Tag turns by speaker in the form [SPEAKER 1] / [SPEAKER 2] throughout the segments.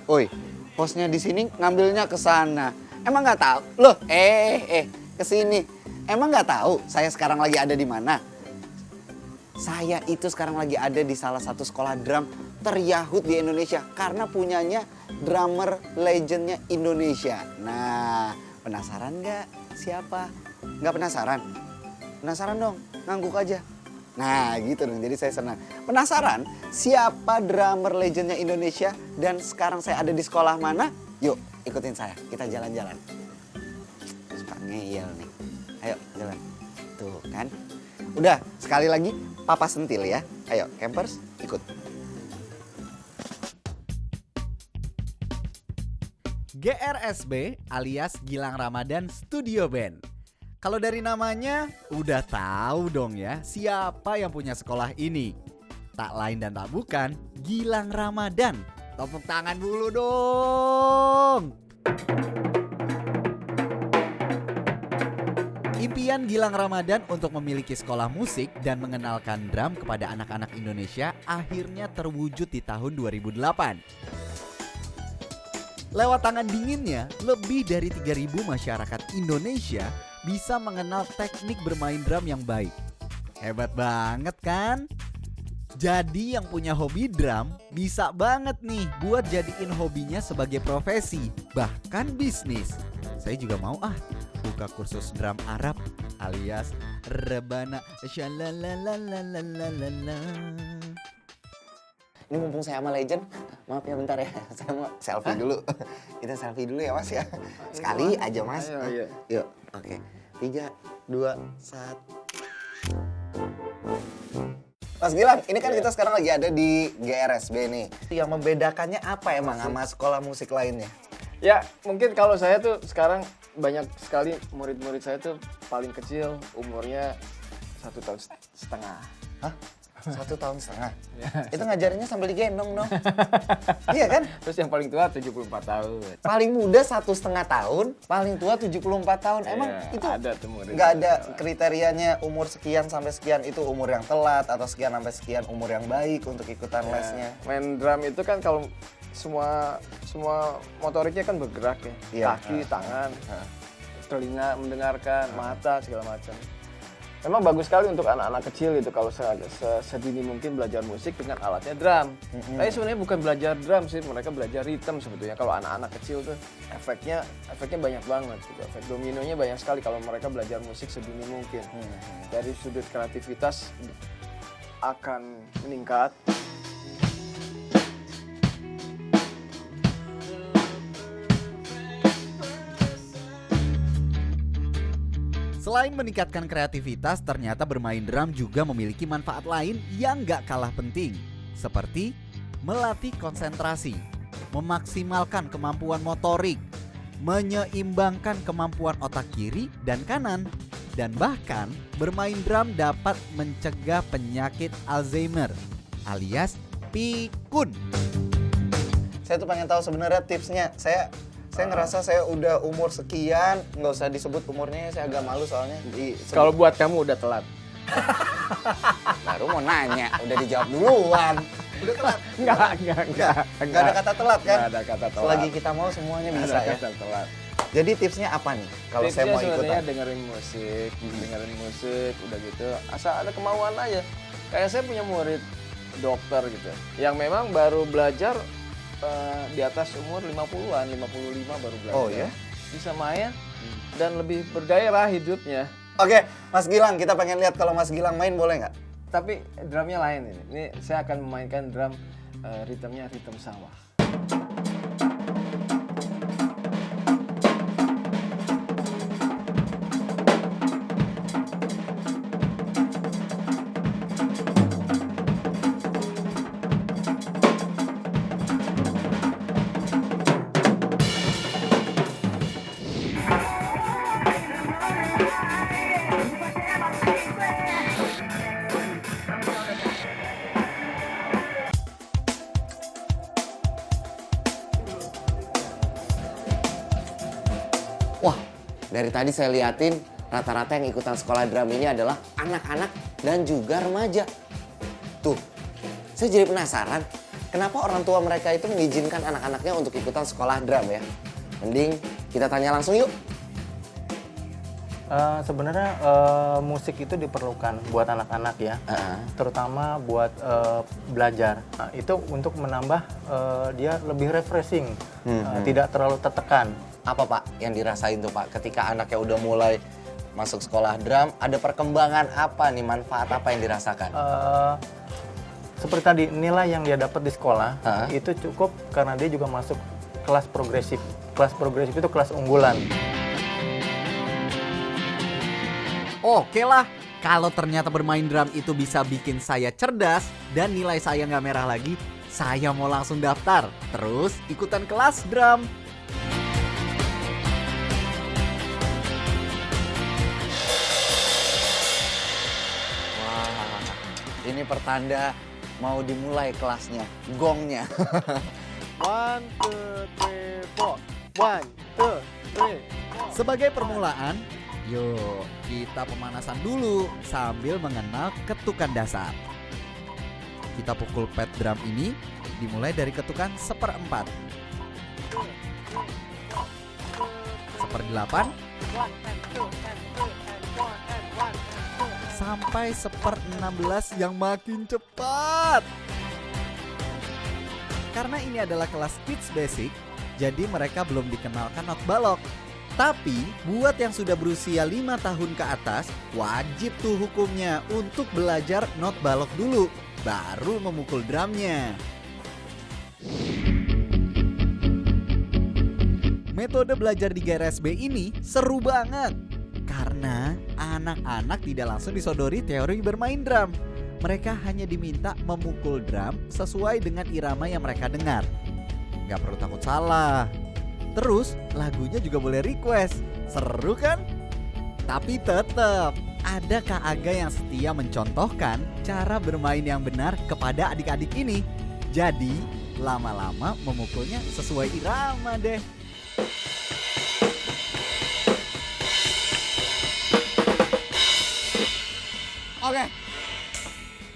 [SPEAKER 1] Oi, hostnya di sini ngambilnya ke sana. Emang nggak tahu? Loh, ke sini. Emang nggak tahu saya sekarang lagi ada di mana? Saya itu sekarang lagi ada di salah satu sekolah drum teryahut di Indonesia karena punyanya drummer legendnya Indonesia. Nah, penasaran nggak siapa? Nggak penasaran? Penasaran dong, ngangguk aja. Nah gitu dong, jadi saya senang. Penasaran siapa drummer legendnya Indonesia dan sekarang saya ada di sekolah mana? Yuk ikutin saya, kita jalan-jalan. Suka ngeyel nih, ayo jalan. Tuh kan, udah sekali lagi papa sentil ya. Ayo campers ikut.
[SPEAKER 2] GRSB alias Gilang Ramadan Studio Band. Kalau dari namanya udah tahu dong ya siapa yang punya sekolah ini. Tak lain dan tak bukan Gilang Ramadan. Tepuk tangan dulu dong. Impian Gilang Ramadan untuk memiliki sekolah musik dan mengenalkan drum kepada anak-anak Indonesia akhirnya terwujud di tahun 2008. Lewat tangan dinginnya, lebih dari 3.000 masyarakat Indonesia bisa mengenal teknik bermain drum yang baik. Hebat banget kan? Jadi yang punya hobi drum bisa banget nih buat jadiin hobinya sebagai profesi, bahkan bisnis. Saya juga mau buka kursus drum Arab alias rebana shalalalalalalalala.
[SPEAKER 1] Ini mumpung saya sama legend, maaf ya bentar ya, saya mau selfie dulu. Kita selfie dulu ya mas ya. Sekali aja mas.
[SPEAKER 3] Ayo.
[SPEAKER 1] Yuk, oke. 3, 2, 1. Mas Gilang, ini kan kita sekarang lagi ada di GRSB nih. Yang membedakannya apa emang sama sekolah musik lainnya?
[SPEAKER 3] Ya, mungkin kalau saya tuh sekarang banyak sekali murid-murid saya tuh paling kecil umurnya 1,5 tahun.
[SPEAKER 1] Hah? 1,5 tahun? Itu ngajarinnya sambil digendong dong. Iya kan?
[SPEAKER 3] Terus yang paling tua 74 tahun.
[SPEAKER 1] Paling muda 1,5 tahun, paling tua 74 tahun. Emang itu
[SPEAKER 3] ada tuh murid.
[SPEAKER 1] nggak ada kriterianya umur sekian sampai sekian itu umur yang telat atau sekian sampai sekian umur yang baik untuk ikutan lesnya.
[SPEAKER 3] Main drum itu kan kalau semua motoriknya kan bergerak ya.
[SPEAKER 1] Iya.
[SPEAKER 3] Kaki, tangan, telinga mendengarkan, mata segala macam. Memang bagus sekali untuk anak-anak kecil gitu kalau sedini mungkin belajar musik dengan alatnya drum. Tapi sebenarnya bukan belajar drum sih, mereka belajar ritme sebetulnya. Kalau anak-anak kecil tuh efeknya banyak banget gitu. Efek dominonya banyak sekali kalau mereka belajar musik sedini mungkin. Dari sudut kreativitas akan meningkat.
[SPEAKER 2] Selain meningkatkan kreativitas, ternyata bermain drum juga memiliki manfaat lain yang gak kalah penting. Seperti melatih konsentrasi, memaksimalkan kemampuan motorik, menyeimbangkan kemampuan otak kiri dan kanan. Dan bahkan bermain drum dapat mencegah penyakit Alzheimer alias pikun.
[SPEAKER 1] Saya tuh pengen tahu sebenarnya tipsnya. Saya ngerasa saya udah umur sekian, nggak usah disebut umurnya, saya agak malu soalnya.
[SPEAKER 3] Kalau buat kamu udah telat.
[SPEAKER 1] Baru mau nanya, udah dijawab duluan. Udah telat? Nggak ada kata telat kan?
[SPEAKER 3] Nggak ada kata telat.
[SPEAKER 1] Selagi kita mau semuanya bisa ya.
[SPEAKER 3] Kata telat.
[SPEAKER 1] Jadi tipsnya apa nih kalau saya mau ikutan?
[SPEAKER 3] Dengerin musik, udah gitu. Asal ada kemauan aja. Kayak saya punya murid dokter gitu, yang memang baru belajar di atas umur 50-an, 55 baru belajar.
[SPEAKER 1] Oh ya?
[SPEAKER 3] Bisa main dan lebih bergairah hidupnya.
[SPEAKER 1] Oke, Mas Gilang, kita pengen lihat kalau Mas Gilang main boleh nggak?
[SPEAKER 3] Tapi drumnya lain ini. Ini saya akan memainkan drum ritmenya ritme sawah.
[SPEAKER 1] Wah, dari tadi saya liatin rata-rata yang ikutan sekolah drum ini adalah anak-anak dan juga remaja. Tuh, saya jadi penasaran, kenapa orang tua mereka itu mengizinkan anak-anaknya untuk ikutan sekolah drum ya? Mending kita tanya langsung yuk.
[SPEAKER 3] Sebenarnya musik itu diperlukan buat anak-anak ya, terutama buat belajar. Nah, itu untuk menambah dia lebih refreshing, tidak terlalu tertekan.
[SPEAKER 1] Apa Pak yang dirasain tuh Pak ketika anaknya udah mulai masuk sekolah drum, ada perkembangan apa nih, manfaat apa yang dirasakan?
[SPEAKER 3] Seperti tadi, nilai yang dia dapat di sekolah itu cukup karena dia juga masuk kelas progresif. Kelas progresif itu kelas unggulan.
[SPEAKER 2] Oke lah, kalau ternyata bermain drum itu bisa bikin saya cerdas dan nilai saya nggak merah lagi, saya mau langsung daftar, terus ikutan kelas drum.
[SPEAKER 1] Wah, ini pertanda mau dimulai kelasnya, gongnya.
[SPEAKER 3] 1, 2, 3, 4. 1, 2, 3.
[SPEAKER 2] Sebagai permulaan, yuk kita pemanasan dulu sambil mengenal ketukan dasar. Kita pukul pad drum ini dimulai dari ketukan 1/4, 1/8, sampai 1/16 yang makin cepat. Karena ini adalah kelas kids basic, jadi mereka belum dikenalkan not balok. Tapi buat yang sudah berusia 5 tahun ke atas, wajib tuh hukumnya untuk belajar not balok dulu, baru memukul drumnya. Metode belajar di GRSB ini seru banget, karena anak-anak tidak langsung disodori teori bermain drum. Mereka hanya diminta memukul drum sesuai dengan irama yang mereka dengar. Gak perlu takut salah. Terus lagunya juga boleh request. Seru kan? Tapi tetap ada Kak Aga yang setia mencontohkan cara bermain yang benar kepada adik-adik ini. Jadi lama-lama memukulnya sesuai irama deh.
[SPEAKER 1] Oke.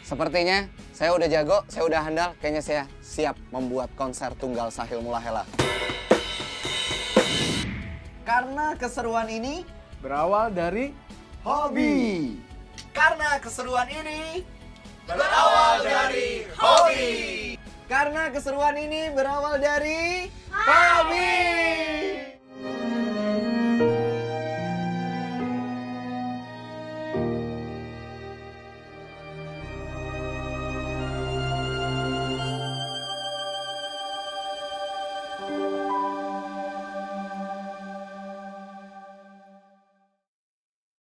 [SPEAKER 1] Sepertinya saya udah jago, saya udah handal. Kayaknya saya siap membuat konser tunggal Sahil Mulahela. Karena keseruan ini
[SPEAKER 3] Berawal dari
[SPEAKER 1] hobi. Karena keseruan ini berawal dari hobi. Karena keseruan ini berawal dari hobi.